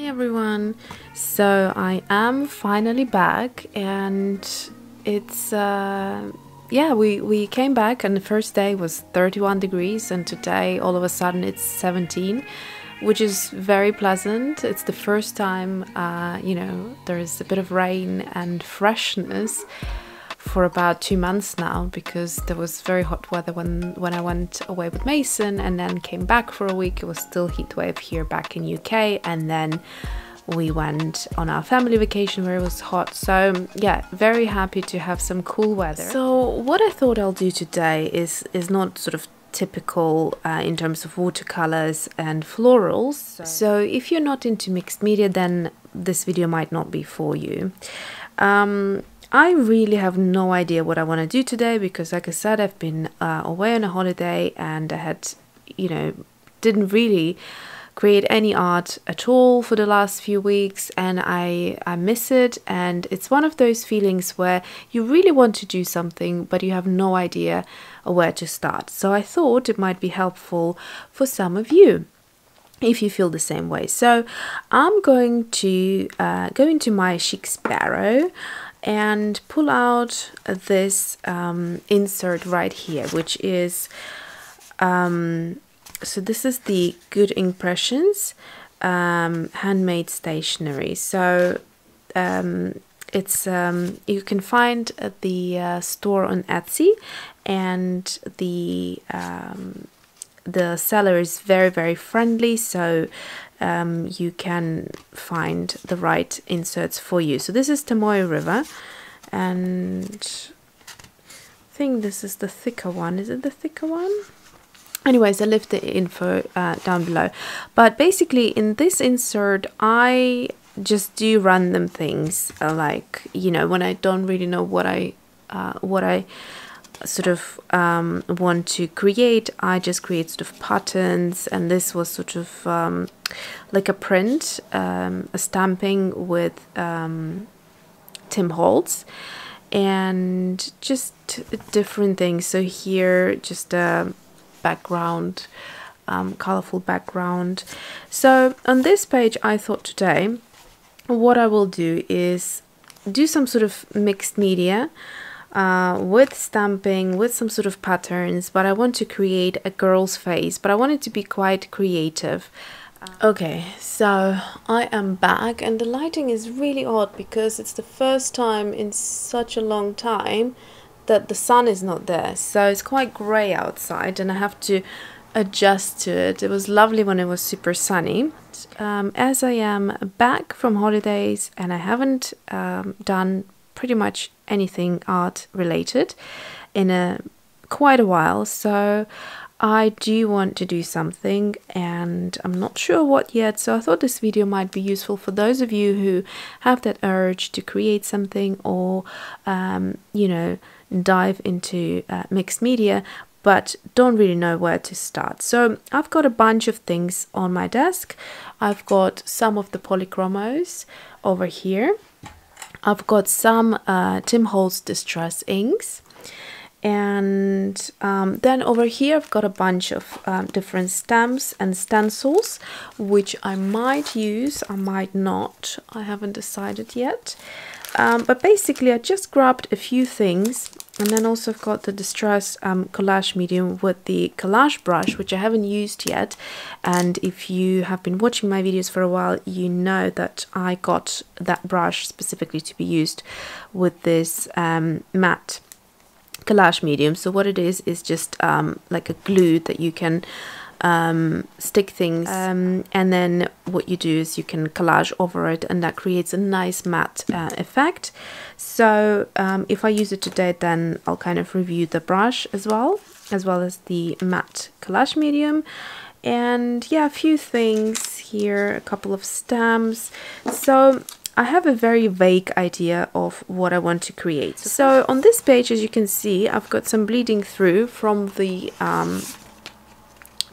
everyone. So I am finally back, and it's yeah, we came back and the first day was 31 degrees, and today all of a sudden it's 17, which is very pleasant. It's the first time you know, there's a bit of rain and freshness for about 2 months now, because there was very hot weather when I went away with Mason and then came back for a week. It was still heat wave here back in UK, and then we went on our family vacation where it was hot. So yeah, very happy to have some cool weather. So what I thought I'll do today is not sort of typical in terms of watercolors and florals. So if you're not into mixed media, then this video might not be for you. I really have no idea what I want to do today, because like I said, I've been away on a holiday and I had, you know, didn't really create any art at all for the last few weeks, and I miss it. And it's one of those feelings where you really want to do something but you have no idea where to start. So I thought it might be helpful for some of you if you feel the same way. So I'm going to go into my Chic Sparrow and pull out this insert right here, which is so this is the Good Impressions handmade stationery. So it's you can find the store on Etsy, and the seller is very friendly, so you can find the right inserts for you. So this is Tombow River, and I think this is the thicker one. Is it the thicker one? Anyways, I'll leave the info down below. But basically in this insert I just do random things, like, you know, when I don't really know what I sort of want to create, I just create sort of patterns. And this was sort of like a print, a stamping with Tim Holtz, and just different things. So here just a background, colorful background. So on this page I thought today what I will do is do some sort of mixed media with stamping, with some sort of patterns, but I want to create a girl's face, but I want it to be quite creative. Okay, so I am back, and the lighting is really odd because it's the first time in such a long time that the sun is not there, so it's quite grey outside and I have to adjust to it. It was lovely when it was super sunny. As I am back from holidays and I haven't done pretty much anything art related in quite a while, so I do want to do something and I'm not sure what yet. So I thought this video might be useful for those of you who have that urge to create something, or you know, dive into mixed media but don't really know where to start. So I've got a bunch of things on my desk. I've got some of the polychromos over here. I've got some Tim Holtz Distress inks, and then over here I've got a bunch of different stamps and stencils, which I might use, I might not, I haven't decided yet. But basically I just grabbed a few things, and then also I've got the Distress collage medium with the collage brush, which I haven't used yet. And if you have been watching my videos for a while, you know that I got that brush specifically to be used with this matte collage medium. So what it is just like a glue that you can stick things, and then what you do is you can collage over it, and that creates a nice matte effect. So if I use it today, then I'll kind of review the brush as well as the matte collage medium. And yeah, a few things here, a couple of stamps. So I have a very vague idea of what I want to create. So on this page, as you can see, I've got some bleeding through from the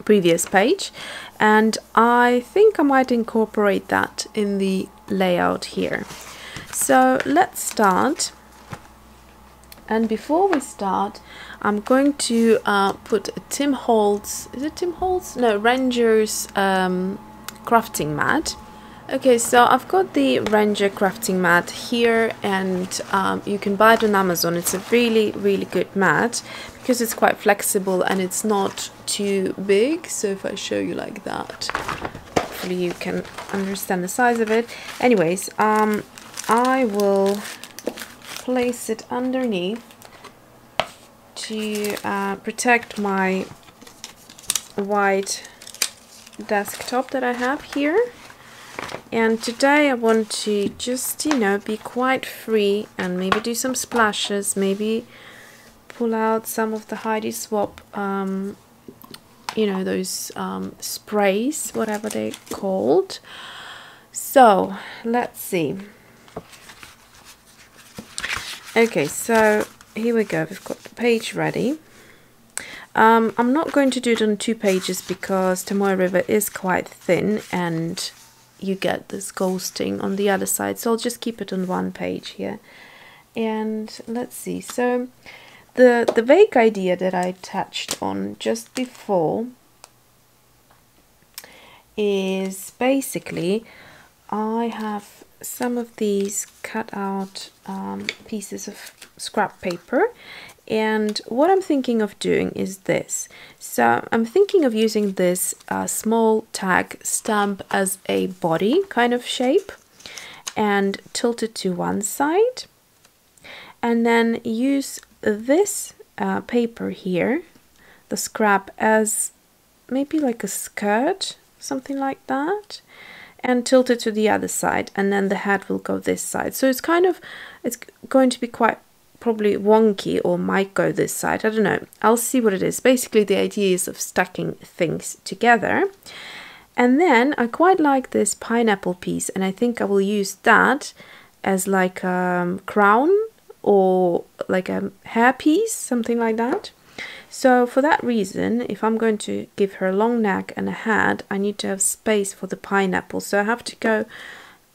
previous page, and I think I might incorporate that in the layout here. So let's start, and before we start I'm going to put a Tim Holtz, is it Tim Holtz? No, Ranger's crafting mat Okay, so I've got the Ranger crafting mat here, and you can buy it on Amazon. It's a really good mat because it's quite flexible and it's not too big. So if I show you like that, hopefully you can understand the size of it. Anyways, I will place it underneath to protect my white desktop that I have here. And today I want to just, you know, be quite free and maybe do some splashes, maybe pull out some of the Heidi Swapp, you know, those sprays, whatever they're called. So let's see. Okay, so here we go. We've got the page ready. I'm not going to do it on 2 pages because Tombow River is quite thin and you get this ghosting on the other side, so I'll just keep it on 1 page here. And let's see, so the vague idea that I touched on just before is basically I have some of these cut out pieces of scrap paper, and what I'm thinking of doing is this. So I'm thinking of using this small tag stamp as a body kind of shape and tilt it to one side, and then use this paper here, the scrap, as maybe like a skirt, something like that, and tilt it to the other side, and then the head will go this side. So it's kind of, it's going to be quite probably wonky, or might go this side, I don't know, I'll see what it is. Basically the idea is of stacking things together. And then I quite like this pineapple piece, and I think I will use that as like a crown or like a hair piece, something like that. So for that reason, if I'm going to give her a long neck and a head, I need to have space for the pineapple. So I have to go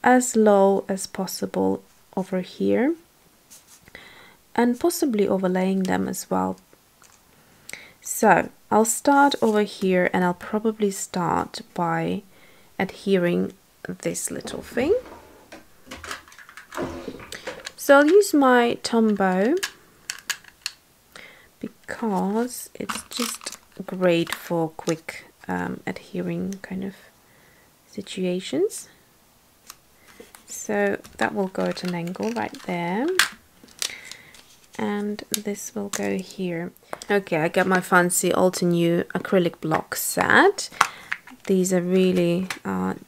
as low as possible over here, and possibly overlaying them as well. So I'll start over here, and I'll probably start by adhering this little thing. So I'll use my Tombow because it's just great for quick adhering kind of situations. So that will go at an angle right there, and this will go here. Okay, I got my fancy Alta New acrylic block set. These are really,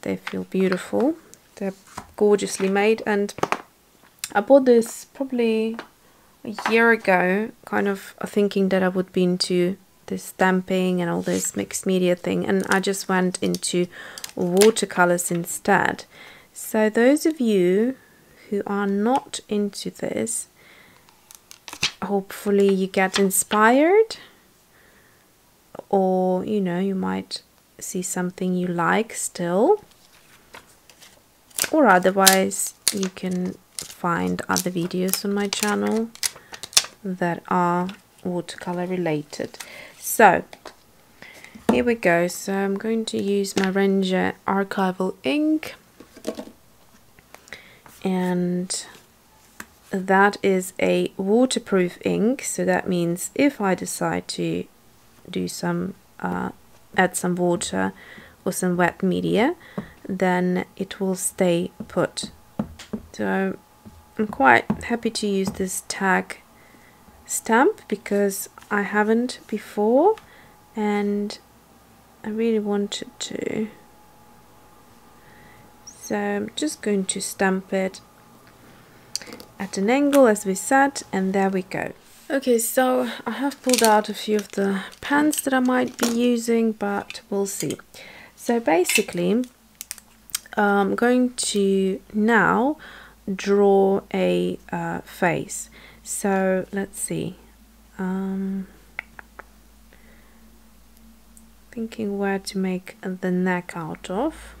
they feel beautiful. They're gorgeously made, and I bought this probably a year ago, kind of thinking that I would be into this stamping and all this mixed media thing, and I just went into watercolors instead. So those of you who are not into this, hopefully you get inspired, or you know, you might see something you like still, or otherwise you can find other videos on my channel that are watercolor related. So here we go. So I'm going to use my Ranger archival ink, and that is a waterproof ink, so that means if I decide to do some add some water or some wet media, then it will stay put. So I'm quite happy to use this tag stamp because I haven't before, and I really wanted to. So I'm just going to stamp it at an angle as we said, and there we go. Okay, so I have pulled out a few of the pens that I might be using, but we'll see. So basically I'm going to now draw a face. So let's see, thinking where to make the neck out of.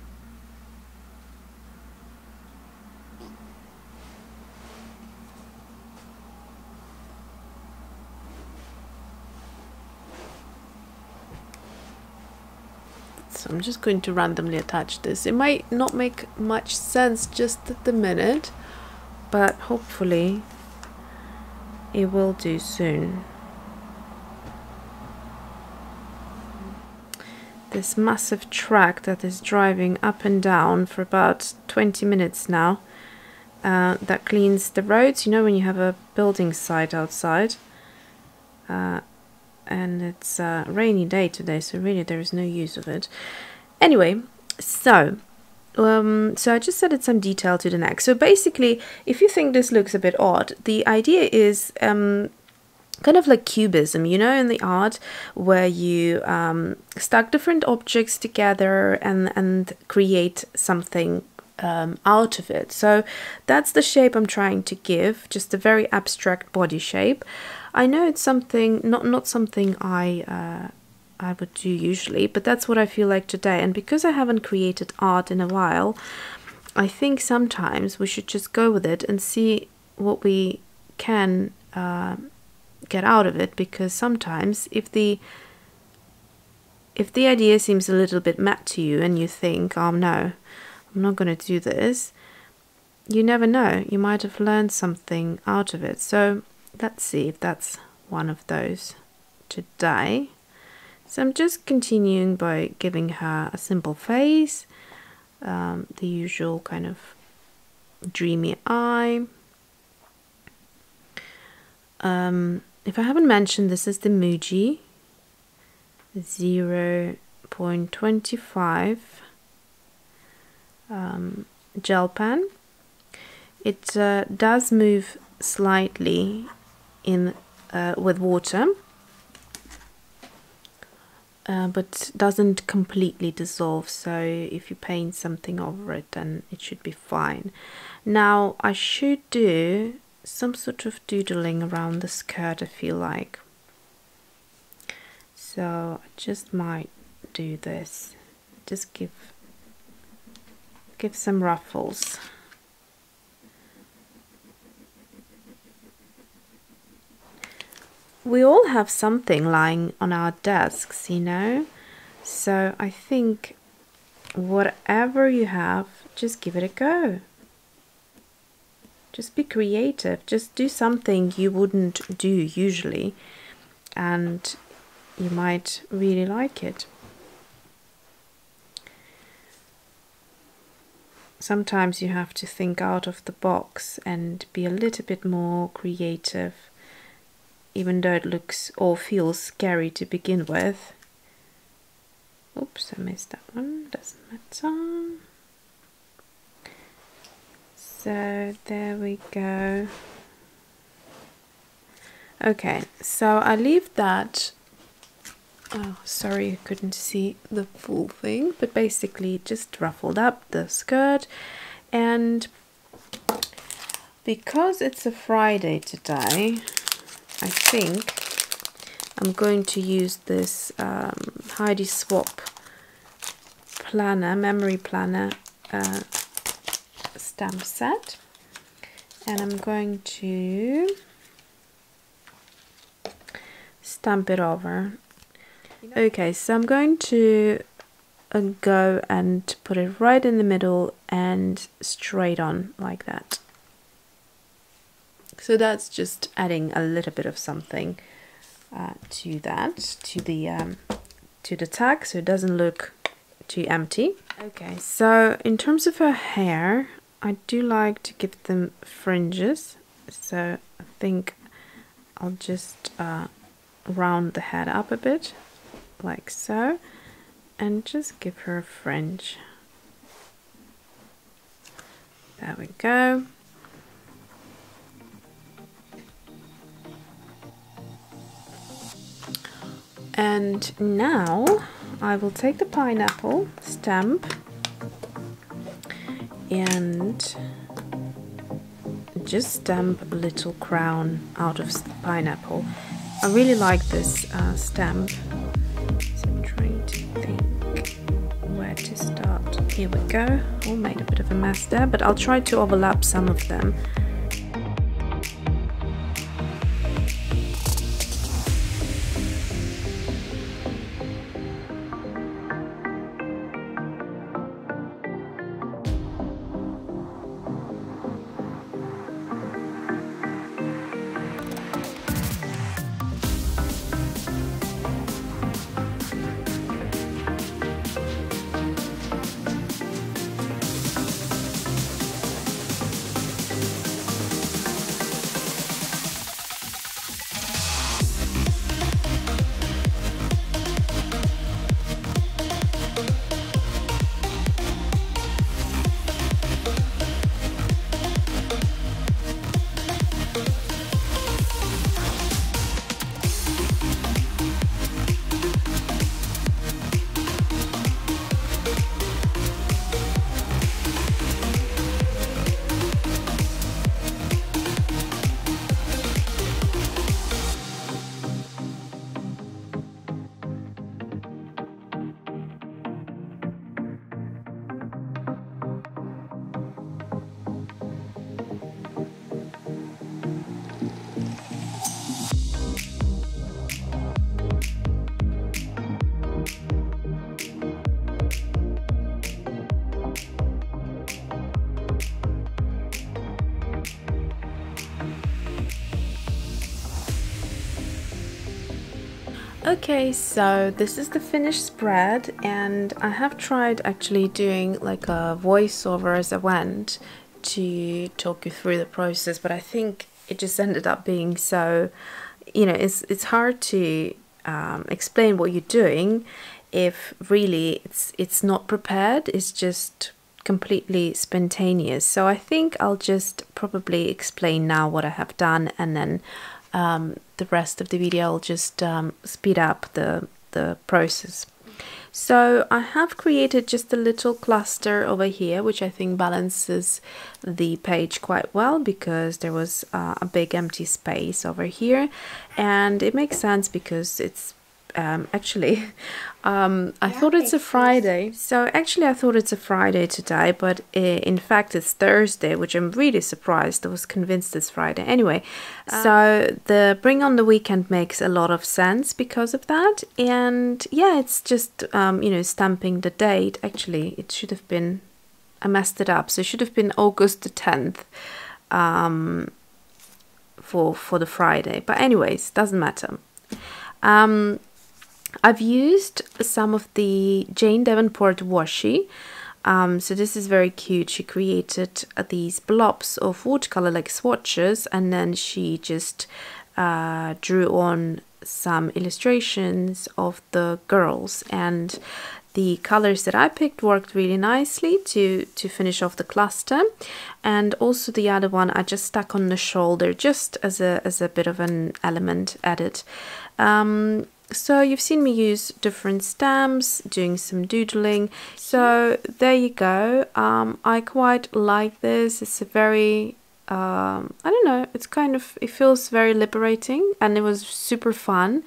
Let's So I'm just going to randomly attach this. It might not make much sense just at the minute, but hopefully it will do soon. This massive truck that is driving up and down for about 20 minutes now, that cleans the roads, you know, when you have a building site outside, and it's a rainy day today, so really there is no use of it. Anyway, so I just added some detail to the neck. So basically, if you think this looks a bit odd, the idea is kind of like cubism, you know, in the art where you stack different objects together and create something out of it. So that's the shape I'm trying to give, just a very abstract body shape. I know it's something not something I would do usually, but that's what I feel like today. And because I haven't created art in a while, I think sometimes we should just go with it and see what we can get out of it, because sometimes if the idea seems a little bit mad to you and you think, oh no, I'm not going to do this, you never know, you might have learned something out of it. So let's see if that's one of those today. So I'm just continuing by giving her a simple face, the usual kind of dreamy eye. If I haven't mentioned, this is the Muji 0.25 gel pen. It does move slightly in with water, but doesn't completely dissolve, so if you paint something over it, then it should be fine. Now I should do some sort of doodling around the skirt, I feel like, so I just might do this, just give some ruffles. We all have something lying on our desks, you know, so I think whatever you have, just give it a go. Just be creative, just do something you wouldn't do usually, and you might really like it. Sometimes you have to think out of the box and be a little bit more creative, even though it looks or feels scary to begin with. Oops, I missed that one, doesn't matter. So there we go. Okay, so I leave that. Oh, sorry, I couldn't see the full thing, but basically just ruffled up the skirt. And because it's a Friday today, I think I'm going to use this Heidi Swapp planner, memory planner stamp set, and I'm going to stamp it over. Okay, so I'm going to go and put it right in the middle and straight on like that. So that's just adding a little bit of something to that, to the tag, so it doesn't look too empty. Okay, so in terms of her hair, I do like to give them fringes, so I think I'll just round the head up a bit, like so, and just give her a fringe. There we go. And now I will take the pineapple stamp and just stamp a little crown out of the pineapple. I really like this stamp, so I'm trying to think where to start. Here we go. All made a bit of a mess there, but I'll try to overlap some of them. Okay, so this is the finished spread, and I have tried actually doing like a voiceover as I went to talk you through the process, but I think it just ended up being so, you know, it's hard to explain what you're doing if really it's not prepared. It's just completely spontaneous. So I think I'll just probably explain now what I have done, and then the rest of the video I'll just speed up the process. So I have created just a little cluster over here, which I think balances the page quite well, because there was a big empty space over here, and it makes sense because it's actually I thought it's a Friday. So actually I thought it's a Friday today, but in fact it's Thursday, which I'm really surprised. I was convinced it's Friday. Anyway, so the bring on the weekend makes a lot of sense because of that. And yeah, it's just you know, stamping the date. Actually it should have been, I messed it up, so it should have been August the 10th for the Friday, but anyways, doesn't matter. I've used some of the Jane Davenport washi. So this is very cute. She created these blobs of watercolor like swatches, and then she just drew on some illustrations of the girls, and the colors that I picked worked really nicely to finish off the cluster. And also the other one I just stuck on the shoulder just as a bit of an element added. So you've seen me use different stamps, doing some doodling. So there you go. I quite like this. It's a very, I don't know, it's kind of, it feels very liberating, and it was super fun.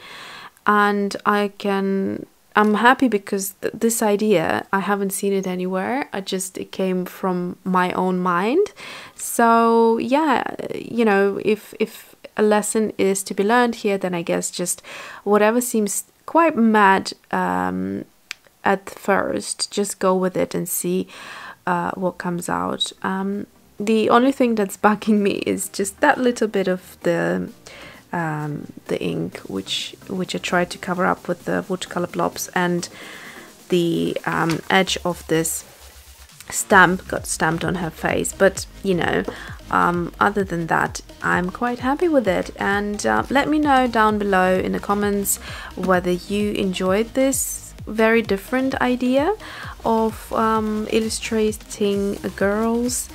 And I'm happy because this idea, I haven't seen it anywhere. It came from my own mind. So yeah, you know, if a lesson is to be learned here, then I guess just whatever seems quite mad at first, just go with it and see what comes out. The only thing that's bugging me is just that little bit of the ink, which I tried to cover up with the watercolor blobs, and the edge of this stamp got stamped on her face. But you know, other than that, I'm quite happy with it. And let me know down below in the comments whether you enjoyed this very different idea of illustrating girls,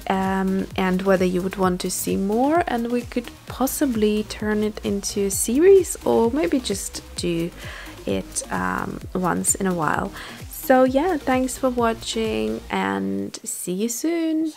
and whether you would want to see more, and we could possibly turn it into a series, or maybe just do it once in a while. So yeah, thanks for watching, and see you soon.